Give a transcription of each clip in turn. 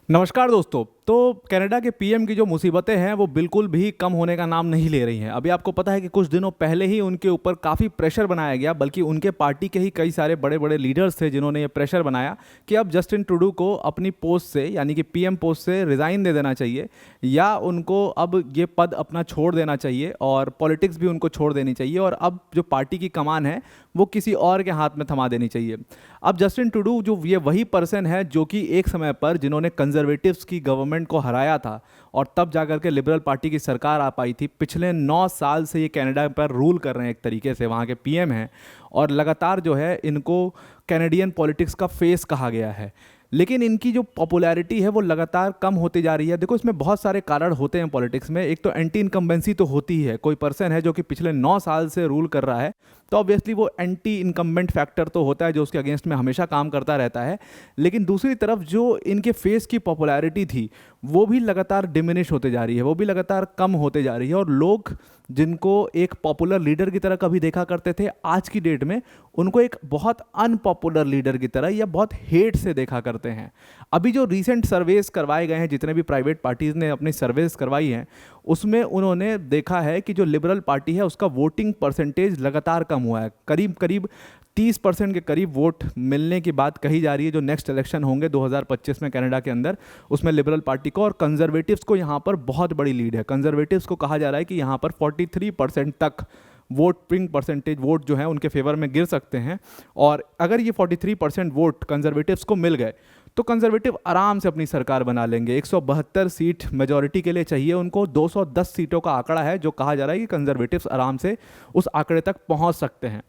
नमस्कार दोस्तों। तो कनाडा के पीएम की जो मुसीबतें हैं वो बिल्कुल भी कम होने का नाम नहीं ले रही हैं। अभी आपको पता है कि कुछ दिनों पहले ही उनके ऊपर काफ़ी प्रेशर बनाया गया, बल्कि उनके पार्टी के ही कई सारे बड़े बड़े लीडर्स थे जिन्होंने ये प्रेशर बनाया कि अब जस्टिन ट्रूडो को अपनी पोस्ट से यानी कि पीएम पोस्ट से रिज़ाइन दे देना चाहिए या उनको अब ये पद अपना छोड़ देना चाहिए और पॉलिटिक्स भी उनको छोड़ देनी चाहिए और अब जो पार्टी की कमान है वो किसी और के हाथ में थमा देनी चाहिए। अब जस्टिन ट्रूडो जो ये वही पर्सन है जो कि एक समय पर जिन्होंने कंजर्वेटिव्स की गवर्नमेंट को हराया था और तब जाकर के लिबरल पार्टी की सरकार आ पाई थी। पिछले 9 साल से ये कनाडा पर रूल कर रहे हैं, एक तरीके से वहाँ के पीएम हैं और लगातार जो है इनको कैनेडियन पॉलिटिक्स का फेस कहा गया है। लेकिन इनकी जो पॉपुलैरिटी है वो लगातार कम होती जा रही है। देखो, इसमें बहुत सारे कारण होते हैं पॉलिटिक्स में। एक तो एंटी इनकम्बेंसी तो होती ही है। कोई पर्सन है जो कि पिछले 9 साल से रूल कर रहा है तो ऑब्वियसली वो एंटी इनकम्बेंट फैक्टर तो होता है जो उसके अगेंस्ट में हमेशा काम करता रहता है। लेकिन दूसरी तरफ जो इनके फेस की पॉपुलैरिटी थी वो भी लगातार डिमिनिश होते जा रही है, वो भी लगातार कम होते जा रही है। और लोग जिनको एक पॉपुलर लीडर की तरह कभी देखा करते थे, आज की डेट में उनको एक बहुत अनपॉपुलर लीडर की तरह या बहुत हेट से देखा करते हैं। अभी जो रीसेंट सर्वेस करवाए गए हैं, जितने भी प्राइवेट पार्टीज़ ने अपनी सर्वेस करवाई हैं, उसमें उन्होंने देखा है कि जो लिबरल पार्टी है उसका वोटिंग परसेंटेज लगातार कम हुआ है। करीब करीब 30% के करीब वोट मिलने की बात कही जा रही है जो नेक्स्ट इलेक्शन होंगे 2025 में कनाडा के अंदर, उसमें लिबरल पार्टी को और कंजर्वेटिव्स को यहाँ पर बहुत बड़ी लीड है। कंजर्वेटिव्स को कहा जा रहा है कि यहाँ पर 43% तक वोटिंग परसेंटेज वोट जो है उनके फेवर में गिर सकते हैं। और अगर ये 43% वोट कंजर्वेटिव्स को मिल गए तो कंजर्वेटिव आराम से अपनी सरकार बना लेंगे। 172 सीट मेजॉरिटी के लिए चाहिए उनको। 210 सीटों का आंकड़ा है जो कहा जा रहा है कि कंजर्वेटिव्स आराम से उस आंकड़े तक पहुंच सकते हैं।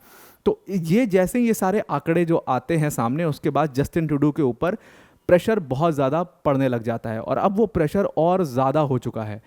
तो ये जैसे ये सारे आंकड़े जो आते हैं सामने, उसके बाद जस्टिन ट्रूडो के ऊपर प्रेशर बहुत ज़्यादा पड़ने लग जाता है और अब वो प्रेशर और ज़्यादा हो चुका है।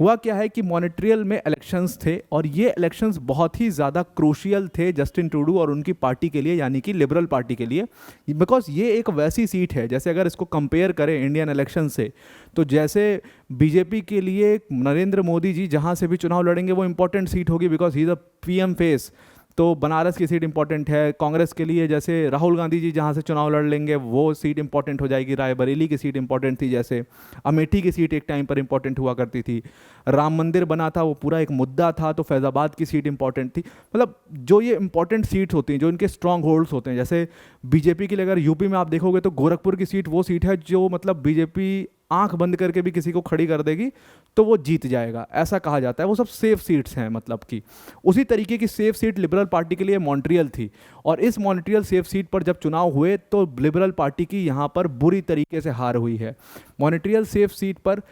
हुआ क्या है कि मॉन्ट्रियल में इलेक्शंस थे और ये इलेक्शंस बहुत ही ज़्यादा क्रूशियल थे जस्टिन ट्रूडो और उनकी पार्टी के लिए, यानी कि लिबरल पार्टी के लिए। बिकॉज ये एक वैसी सीट है, जैसे अगर इसको कंपेयर करें इंडियन इलेक्शन से, तो जैसे बीजेपी के लिए नरेंद्र मोदी जी जहाँ से भी चुनाव लड़ेंगे वो इंपॉर्टेंट सीट होगी because he is a PM face, तो बनारस की सीट इंपॉर्टेंट है। कांग्रेस के लिए जैसे राहुल गांधी जी जहाँ से चुनाव लड़ लेंगे वो सीट इंपॉर्टेंट हो जाएगी। रायबरेली की सीट इंपॉर्टेंट थी, जैसे अमेठी की सीट एक टाइम पर इंपॉर्टेंट हुआ करती थी। राम मंदिर बना था, वो पूरा एक मुद्दा था, तो फैज़ाबाद की सीट इंपॉर्टेंट थी। मतलब जो ये इंपॉर्टेंट सीट्स होती हैं, जो इनके स्ट्रॉन्ग होल्ड्स होते हैं, जैसे बीजेपी के लिए अगर यूपी में आप देखोगे तो गोरखपुर की सीट वो सीट है जो मतलब बीजेपी आंख बंद करके भी किसी को खड़ी कर देगी तो वो जीत जाएगा, ऐसा कहा जाता है। वो सब सेफ सीट्स हैं, मतलब कि उसी तरीके की सेफ सीट लिबरल पार्टी के लिए मॉन्ट्रियल थी। और इस मॉन्ट्रियल सेफ सीट पर जब चुनाव हुए तो लिबरल पार्टी की यहाँ पर बुरी तरीके से हार हुई है। मॉन्ट्रियल सेफ सीट पर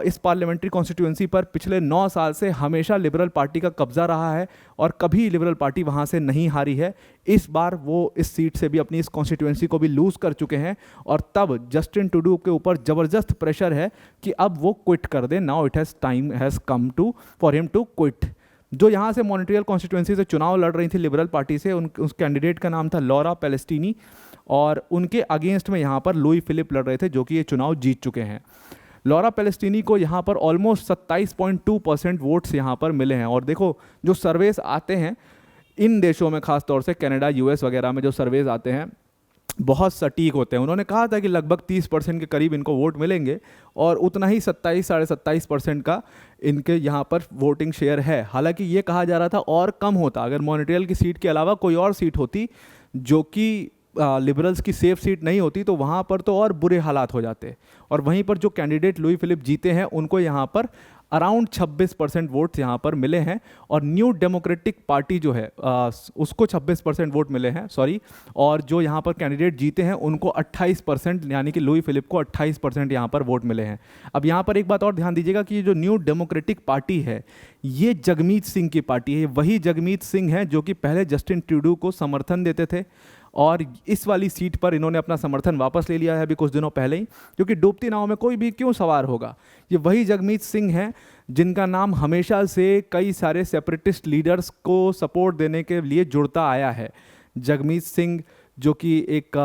इस पार्लियामेंट्री कॉन्स्टिट्यूंसी पर पिछले 9 साल से हमेशा लिबरल पार्टी का कब्जा रहा है और कभी लिबरल पार्टी वहाँ से नहीं हारी है। इस बार वो इस सीट से भी अपनी इस कॉन्स्टिट्यूंसी को भी लूज़ कर चुके हैं और तब जस्टिन ट्रूडो के ऊपर ज़बरदस्त प्रेशर है कि अब वो क्विट कर दें। Now it has time has come to for him to quit. जो यहाँ से मॉन्ट्रियल कॉन्स्टिट्यूंसी से चुनाव लड़ रही थी लिबरल पार्टी से, उस कैंडिडेट का नाम था लॉरा पेलेस्टिनी और उनके अगेंस्ट में यहाँ पर लुई फिलिप लड़ रहे थे जो कि ये चुनाव जीत चुके हैं। लॉरा पेलेस्टिनी को यहाँ पर ऑलमोस्ट 27.2% वोट्स यहाँ पर मिले हैं। और देखो, जो सर्वेस आते हैं इन देशों में, खास तौर से कनाडा, यूएस वगैरह में जो सर्वेस आते हैं बहुत सटीक होते हैं। उन्होंने कहा था कि लगभग 30% के करीब इनको वोट मिलेंगे और उतना ही 27 साढ़े 27% का इनके यहाँ पर वोटिंग शेयर है। हालांकि ये कहा जा रहा था और कम होता अगर मॉन्ट्रियल की सीट के अलावा कोई और सीट होती जो कि लिबरल्स की सेफ सीट नहीं होती, तो वहाँ पर तो और बुरे हालात हो जाते। और वहीं पर जो कैंडिडेट लुई फिलिप जीते हैं उनको यहाँ पर अराउंड 26% वोट्स यहाँ पर मिले हैं और न्यू डेमोक्रेटिक पार्टी जो है उसको 26% वोट मिले हैं, सॉरी। और जो यहाँ पर कैंडिडेट जीते हैं उनको 28%, यानी कि लुई फिलिप को 28% यहाँ पर वोट मिले हैं। अब यहाँ पर एक बात और ध्यान दीजिएगा कि ये जो न्यू डेमोक्रेटिक पार्टी है ये जगमीत सिंह की पार्टी है। वही जगमीत सिंह है जो कि पहले जस्टिन ट्रूडो को समर्थन देते थे और इस वाली सीट पर इन्होंने अपना समर्थन वापस ले लिया है अभी कुछ दिनों पहले ही, क्योंकि डूबती नाव में कोई भी क्यों सवार होगा। ये वही जगमीत सिंह हैं जिनका नाम हमेशा से कई सारे सेपरेटिस्ट लीडर्स को सपोर्ट देने के लिए जुड़ता आया है। जगमीत सिंह जो कि एक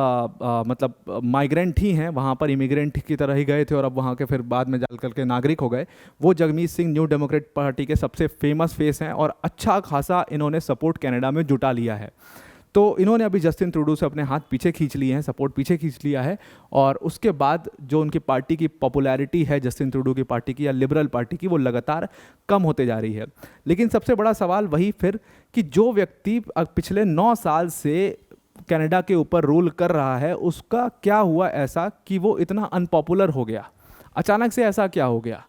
मतलब माइग्रेंट ही हैं, वहाँ पर इमिग्रेंट की तरह ही गए थे और अब वहाँ के फिर बाद में जाल करके नागरिक हो गए। वो Jagmeet Singh new Democrat party के सबसे फेमस फेस हैं और अच्छा खासा इन्होंने सपोर्ट कनाडा में जुटा लिया है। तो इन्होंने अभी जस्टिन ट्रूडो से अपने हाथ पीछे खींच लिए हैं, सपोर्ट पीछे खींच लिया है, और उसके बाद जो उनकी पार्टी की पॉपुलैरिटी है, जस्टिन ट्रूडो की पार्टी की या लिबरल पार्टी की, वो लगातार कम होते जा रही है। लेकिन सबसे बड़ा सवाल वही फिर कि जो व्यक्ति पिछले 9 साल से कनाडा के ऊपर रूल कर रहा है, उसका क्या हुआ ऐसा कि वो इतना अनपॉपुलर हो गया, अचानक से ऐसा क्या हो गया?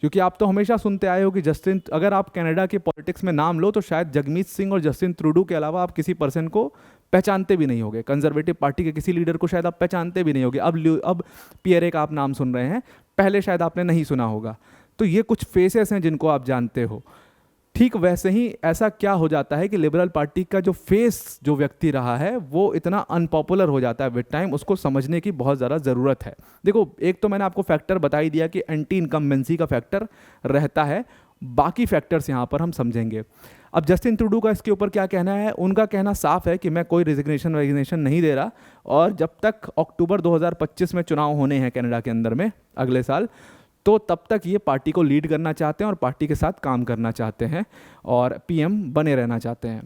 क्योंकि आप तो हमेशा सुनते आए हो कि जस्टिन, अगर आप कनाडा के पॉलिटिक्स में नाम लो तो शायद जगमीत सिंह और जस्टिन ट्रूडो के अलावा आप किसी पर्सन को पहचानते भी नहीं होगे, कंजर्वेटिव पार्टी के किसी लीडर को शायद आप पहचानते भी नहीं होगे। अब पियरे का आप नाम सुन रहे हैं, पहले शायद आपने नहीं सुना होगा। तो ये कुछ फेसेस हैं जिनको आप जानते हो। ठीक वैसे ही ऐसा क्या हो जाता है कि लिबरल पार्टी का जो फेस जो व्यक्ति रहा है वो इतना अनपॉपुलर हो जाता है विद टाइम, उसको समझने की बहुत ज़्यादा ज़रूरत है। देखो, एक तो मैंने आपको फैक्टर बता ही दिया कि एंटी इनकम्बेंसी का फैक्टर रहता है, बाकी फैक्टर्स यहाँ पर हम समझेंगे। अब जस्टिन ट्रूडो का इसके ऊपर क्या कहना है? उनका कहना साफ है कि मैं कोई रेजिग्नेशन नहीं दे रहा, और जब तक अक्टूबर 2025 में चुनाव होने हैं कनाडा के अंदर में अगले साल, तो तब तक ये पार्टी को लीड करना चाहते हैं और पार्टी के साथ काम करना चाहते हैं और पीएम बने रहना चाहते हैं।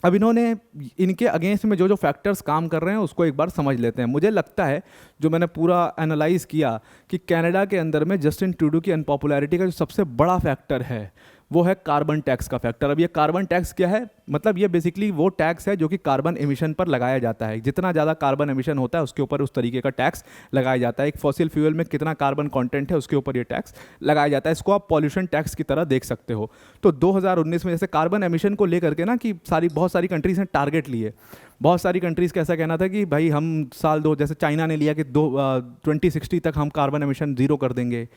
अब इन्होंने इनके अगेंस्ट में जो जो फैक्टर्स काम कर रहे हैं उसको एक बार समझ लेते हैं। मुझे लगता है, जो मैंने पूरा एनालाइज किया, कि कनाडा के अंदर में जस्टिन ट्रूडो की अनपॉपुलैरिटी का जो सबसे बड़ा फैक्टर है वो है कार्बन टैक्स का फैक्टर। अब ये कार्बन टैक्स क्या है? मतलब ये बेसिकली वो टैक्स है जो कि कार्बन एमिशन पर लगाया जाता है। जितना ज़्यादा कार्बन एमिशन होता है उसके ऊपर उस तरीके का टैक्स लगाया जाता है। एक फॉसिल फ्यूल में कितना कार्बन कंटेंट है उसके ऊपर ये टैक्स लगाया जाता है। इसको आप पॉल्यूशन टैक्स की तरह देख सकते हो। तो 2019 में जैसे कार्बन एमिशन को लेकर के ना कि बहुत सारी कंट्रीज़ ने टारगेट लिए। बहुत सारी कंट्रीज़ का ऐसा कहना था कि भाई हम जैसे चाइना ने लिया कि 2060 तक हम कार्बन एमिशन ज़ीरो कर देंगे,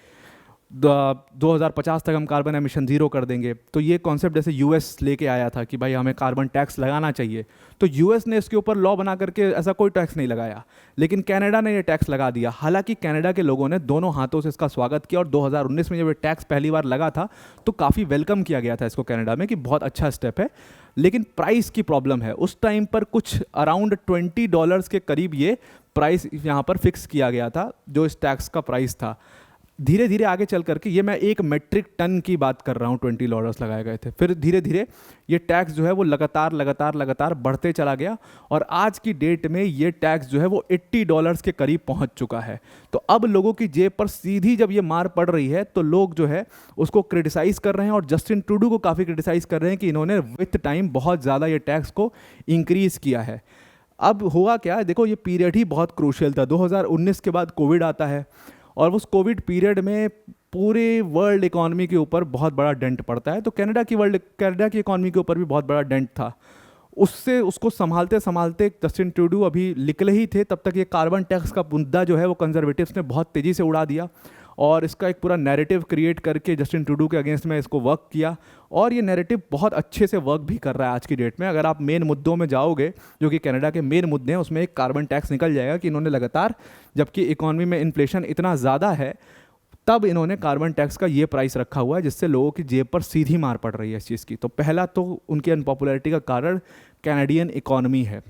2050 तक हम कार्बन एमिशन ज़ीरो कर देंगे। तो ये कॉन्सेप्ट जैसे यूएस लेके आया था कि भाई हमें कार्बन टैक्स लगाना चाहिए, तो यूएस ने इसके ऊपर लॉ बना करके ऐसा कोई टैक्स नहीं लगाया, लेकिन कनाडा ने ये टैक्स लगा दिया। हालांकि कनाडा के लोगों ने दोनों हाथों से इसका स्वागत किया, और 2019 में जब ये टैक्स पहली बार लगा था तो काफ़ी वेलकम किया गया था इसको कनाडा में कि बहुत अच्छा स्टेप है। लेकिन प्राइस की प्रॉब्लम है। उस टाइम पर कुछ अराउंड $20 के करीब ये प्राइस यहाँ पर फिक्स किया गया था, जो इस टैक्स का प्राइस था। धीरे धीरे आगे चल करके, ये मैं 1 मेट्रिक टन की बात कर रहा हूँ, $20 लगाए गए थे। फिर धीरे धीरे ये टैक्स जो है वो लगातार बढ़ते चला गया, और आज की डेट में ये टैक्स जो है वो $80 के करीब पहुँच चुका है। तो अब लोगों की जेब पर सीधी जब ये मार पड़ रही है तो लोग जो है उसको क्रिटिसाइज़ कर रहे हैं, और जस्टिन ट्रूडो को काफ़ी क्रिटिसाइज़ कर रहे हैं कि इन्होंने विथ टाइम बहुत ज़्यादा ये टैक्स को इंक्रीज़ किया है। अब हुआ क्या, देखो ये पीरियड ही बहुत क्रूशियल था। 2019 के बाद कोविड आता है, और उस कोविड पीरियड में पूरे वर्ल्ड इकॉनमी के ऊपर बहुत बड़ा डेंट पड़ता है। तो कनाडा की इकॉनमी के ऊपर भी बहुत बड़ा डेंट था। उसको संभालते संभालते जस्टिन ट्रूडो अभी निकले ही थे, तब तक ये कार्बन टैक्स का मुद्दा जो है वो कंजर्वेटिव्स ने बहुत तेज़ी से उड़ा दिया, और इसका एक पूरा नैरेटिव क्रिएट करके जस्टिन ट्रूडो के अगेंस्ट में इसको वर्क किया, और ये नैरेटिव बहुत अच्छे से वर्क भी कर रहा है आज की डेट में। अगर आप मेन मुद्दों में जाओगे, जो कि कनाडा के मेन मुद्दे हैं, उसमें एक कार्बन टैक्स निकल जाएगा कि इन्होंने लगातार, जबकि इकॉनमी में इन्फ्लेशन इतना ज़्यादा है, तब इन्होंने कार्बन टैक्स का ये प्राइस रखा हुआ है, जिससे लोगों की जेब पर सीधी मार पड़ रही है इस चीज़ की। तो पहला तो उनकी अनपॉपुलैरिटी का कारण कैनेडियन इकॉनमी है।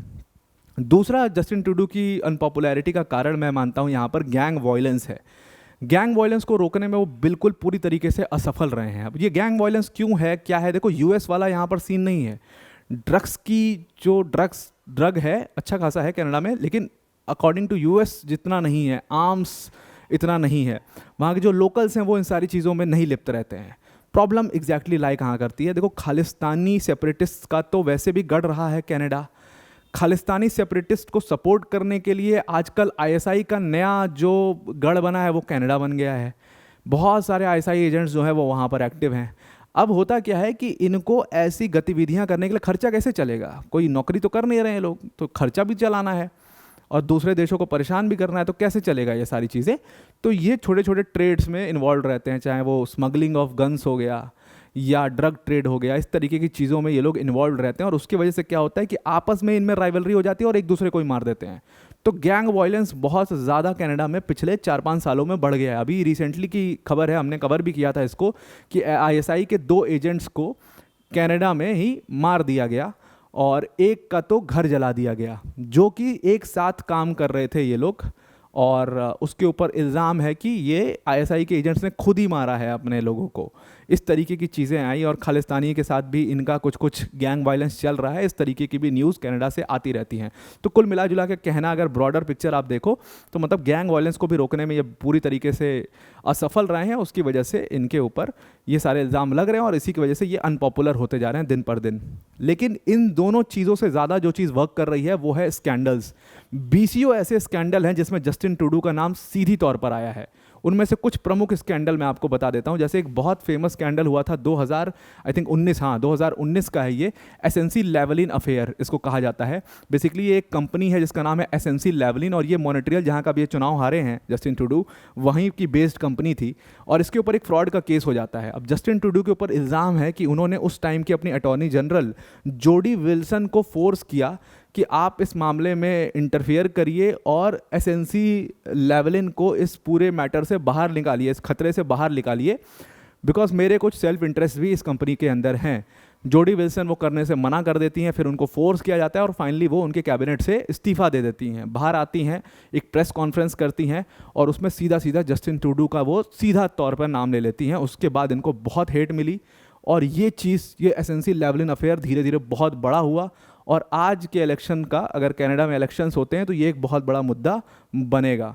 दूसरा, जस्टिन ट्रूडो की अनपॉपुलैरिटी का कारण मैं मानता हूँ यहाँ पर गैंग वायलेंस है। गैंग वायलेंस को रोकने में वो बिल्कुल पूरी तरीके से असफल रहे हैं। अब ये गैंग वायलेंस क्यों है, क्या है? देखो, यूएस वाला यहाँ पर सीन नहीं है। ड्रग्स की जो ड्रग है अच्छा खासा है कनाडा में, लेकिन अकॉर्डिंग टू यूएस जितना नहीं है, आर्म्स इतना नहीं है। वहाँ के जो लोकल्स हैं वो इन सारी चीज़ों में नहीं लिप्त रहते हैं। प्रॉब्लम एग्जैक्टली लाई कहाँ करती है? देखो, खालिस्तानी सेपरेटिस्ट का तो वैसे भी गढ़ रहा है कनाडा। खालिस्तानी सेपरेटिस्ट को सपोर्ट करने के लिए आजकल आईएसआई का नया जो गढ़ बना है वो कनाडा बन गया है। बहुत सारे आईएसआई एजेंट्स जो है वो वहाँ पर एक्टिव हैं। अब होता क्या है कि इनको ऐसी गतिविधियाँ करने के लिए खर्चा कैसे चलेगा? कोई नौकरी तो कर नहीं रहे हैं लोग, तो खर्चा भी चलाना है और दूसरे देशों को परेशान भी करना है, तो कैसे चलेगा ये सारी चीज़ें? तो ये छोटे छोटे ट्रेड्स में इन्वॉल्व रहते हैं, चाहे वो स्मगलिंग ऑफ गन्स हो गया या ड्रग ट्रेड हो गया, इस तरीके की चीज़ों में ये लोग इन्वॉल्व रहते हैं, और उसकी वजह से क्या होता है कि आपस में इनमें राइवलरी हो जाती है और एक दूसरे को ही मार देते हैं। तो गैंग वायलेंस बहुत ज़्यादा कनाडा में पिछले 4-5 सालों में बढ़ गया है। अभी रिसेंटली की खबर है, हमने कवर भी किया था इसको, कि आईएसआई के 2 एजेंट्स को कनाडा में ही मार दिया गया और एक का तो घर जला दिया गया, जो कि एक साथ काम कर रहे थे ये लोग, और उसके ऊपर इल्ज़ाम है कि ये आईएसआई के एजेंट्स ने खुद ही मारा है अपने लोगों को। इस तरीके की चीज़ें आई और खालिस्तानी के साथ भी इनका कुछ कुछ गैंग वायलेंस चल रहा है। इस तरीके की भी न्यूज़ कनाडा से आती रहती हैं। तो कुल मिला जुला के कहना, अगर ब्रॉडर पिक्चर आप देखो तो मतलब गैंग वायलेंस को भी रोकने में ये पूरी तरीके से असफल रहे हैं। उसकी वजह से इनके ऊपर ये सारे इल्ज़ाम लग रहे हैं और इसी की वजह से ये अनपॉपुलर होते जा रहे हैं दिन पर दिन। लेकिन इन दोनों चीज़ों से ज़्यादा जो चीज़ वर्क कर रही है वो है स्कैंडल्स। बीसीओ ऐसे स्कैंडल हैं जिसमें जस्टिन ट्रूडो का नाम सीधी तौर पर आया है। उनमें से कुछ प्रमुख स्कैंडल मैं आपको बता देता हूं। जैसे एक बहुत फेमस स्कैंडल हुआ था 2019 का है ये, एसेंसी लेवलिन अफेयर इसको कहा जाता है। बेसिकली ये एक कंपनी है जिसका नाम है एसेंसी लेवलिन और ये मॉन्ट्रियल, जहां का भी ये चुनाव हारे हैं जस्टिन ट्रूडो, वहीं की बेस्ड कंपनी थी और इसके ऊपर एक फ्रॉड का केस हो जाता है। अब जस्टिन ट्रूडो के ऊपर इल्ज़ाम है कि उन्होंने उस टाइम की अपनी अटॉर्नी जनरल जोडी विल्सन को फोर्स किया कि आप इस मामले में इंटरफियर करिए और एसेंसी लेवलिन को इस पूरे मैटर से बाहर निकालिए, इस खतरे से बाहर निकालिए, बिकॉज मेरे कुछ सेल्फ इंटरेस्ट भी इस कंपनी के अंदर हैं। जोडी विल्सन वो करने से मना कर देती हैं, फिर उनको फोर्स किया जाता है और फाइनली वो उनके कैबिनेट से इस्तीफा दे देती हैं, बाहर आती हैं, एक प्रेस कॉन्फ्रेंस करती हैं और उसमें सीधा सीधा जस्टिन ट्रूडो का वो सीधा तौर पर नाम ले लेती हैं। उसके बाद इनको बहुत हेट मिली और ये चीज़, ये एसेंसी लेवलिन अफेयर धीरे धीरे बहुत बड़ा हुआ और आज के इलेक्शन का, अगर कनाडा में इलेक्शंस होते हैं तो ये एक बहुत बड़ा मुद्दा बनेगा।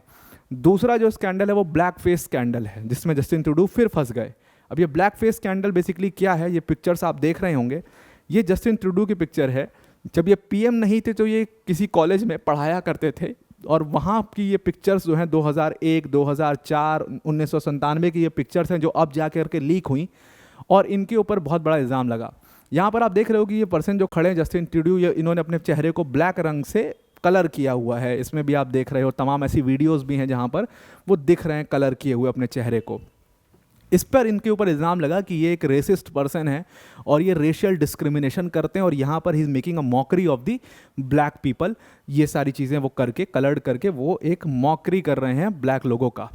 दूसरा जो स्कैंडल है वो ब्लैक फेस स्कैंडल है, जिसमें जस्टिन ट्रूडो फिर फंस गए। अब ये ब्लैक फेस स्कैंडल बेसिकली क्या है, ये पिक्चर्स आप देख रहे होंगे, ये जस्टिन ट्रूडो की पिक्चर है। जब ये पीएम नहीं थे तो ये किसी कॉलेज में पढ़ाया करते थे और वहाँ की ये पिक्चर्स जो हैं 2001, 2004, 1997 की ये पिक्चर्स हैं जो अब जा करके लीक हुई और इनके ऊपर बहुत बड़ा इल्ज़ाम लगा। यहाँ पर आप देख रहे हो कि ये पर्सन जो खड़े हैं जस्टिन ट्रूडो, ये इन्होंने अपने चेहरे को ब्लैक रंग से कलर किया हुआ है। इसमें भी आप देख रहे हो, तमाम ऐसी वीडियोस भी हैं जहाँ पर वो दिख रहे हैं कलर किए हुए अपने चेहरे को। इस पर इनके ऊपर इल्ज़ाम लगा कि ये एक रेसिस्ट पर्सन है और ये रेशियल डिस्क्रिमिनेशन करते हैं और यहाँ पर he is making a mockery of the black people. ये सारी चीज़ें वो करके, कलर्ड करके वो एक मॉकरी कर रहे हैं ब्लैक लोगों का।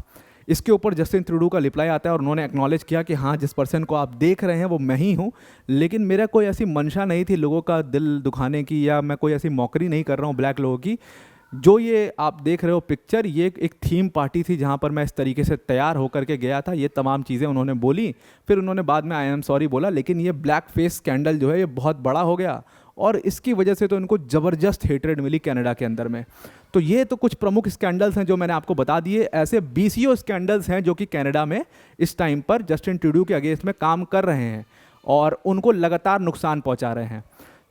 इसके ऊपर जस्टिन ट्रूडो का रिप्लाई आता है और उन्होंने एक्नॉलेज किया कि हाँ, जिस पर्सन को आप देख रहे हैं वो मैं ही हूँ, लेकिन मेरा कोई ऐसी मंशा नहीं थी लोगों का दिल दुखाने की, या मैं कोई ऐसी मॉकरी नहीं कर रहा हूँ ब्लैक लोगों की। जो ये आप देख रहे हो पिक्चर, ये एक थीम पार्टी थी जहाँ पर मैं इस तरीके से तैयार होकर के गया था। ये तमाम चीज़ें उन्होंने बोली, फिर उन्होंने बाद में आई एम सॉरी बोला, लेकिन ये ब्लैक फेस स्कैंडल जो है ये बहुत बड़ा हो गया और इसकी वजह से तो इनको ज़बरदस्त हेटरेड मिली कनाडा के अंदर में। तो ये तो कुछ प्रमुख स्कैंडल्स हैं जो मैंने आपको बता दिए। ऐसे बीसीओ स्कैंडल्स हैं जो कि कनाडा में इस टाइम पर जस्टिन ट्रूडो के अगेंस्ट में काम कर रहे हैं और उनको लगातार नुकसान पहुंचा रहे हैं।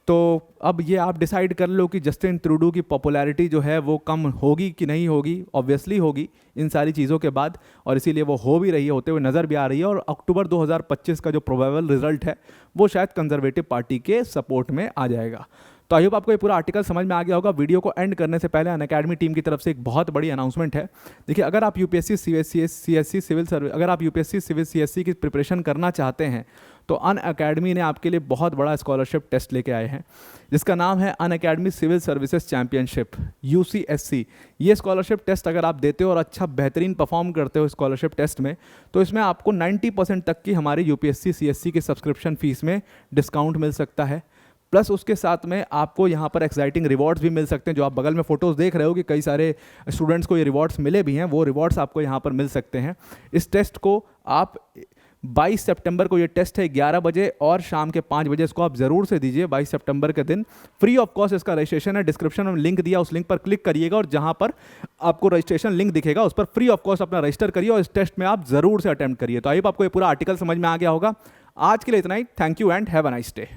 तो अब ये आप डिसाइड कर लो कि जस्टिन ट्रूडो की पॉपुलैरिटी जो है वो कम होगी कि नहीं होगी। ऑब्वियसली होगी इन सारी चीज़ों के बाद, और इसीलिए वो हो भी रही है, होते हुए नज़र भी आ रही है। और अक्टूबर 2025 का जो प्रोबेबल रिजल्ट है वो शायद कंजर्वेटिव पार्टी के सपोर्ट में आ जाएगा। तो आई होप आपको ये पूरा आर्टिकल समझ में आ गया होगा। वीडियो को एंड करने से पहले अनअकैडमी टीम की तरफ से एक बहुत बड़ी अनाउंसमेंट है। देखिए, अगर आप यूपीएससी सीएससी सिविल सर्विस, अगर आप यूपीएससी सिविल सीएससी की प्रिपरेशन करना चाहते हैं तो अनअकैडमी ने आपके लिए बहुत बड़ा स्कॉलरशिप टेस्ट लेके आए हैं जिसका नाम है Unacademy civil services championship, UCSC. ये स्कॉलरशिप टेस्ट अगर आप देते हो और अच्छा बेहतरीन परफॉर्म करते हो स्कॉलरशिप टेस्ट में, तो इसमें आपको 90% तक की हमारी यूपीएससी सीएससी की सब्सक्रिप्शन फीस में डिस्काउंट मिल सकता है। प्लस उसके साथ में आपको यहाँ पर एक्साइटिंग रिवॉर्ड्स भी मिल सकते हैं। जो आप बगल में फ़ोटोज़ देख रहे हो कि कई सारे स्टूडेंट्स को ये रिवॉर्ड्स मिले भी हैं, वो रिवॉर्ड्स आपको यहाँ पर मिल सकते हैं। इस टेस्ट को आप 22 सितंबर को ये टेस्ट है, 11 बजे और शाम के 5 बजे इसको आप ज़रूर से दीजिए 22 सितंबर के दिन। फ्री ऑफ कॉस्ट इसका रजिस्ट्रेशन है। डिस्क्रिप्शन में लिंक दिया, उस लिंक पर क्लिक करिएगा और जहाँ पर आपको रजिस्ट्रेशन लिंक दिखेगा उस पर फ्री ऑफ कॉस्ट अपना रजिस्टर करिए और इस टेस्ट में आप ज़रूर से अटैम्प्ट करिए। तो आई होप आपको ये पूरा आर्टिकल समझ में आ गया होगा। आज के लिए इतना ही। Thank you and have a nice day.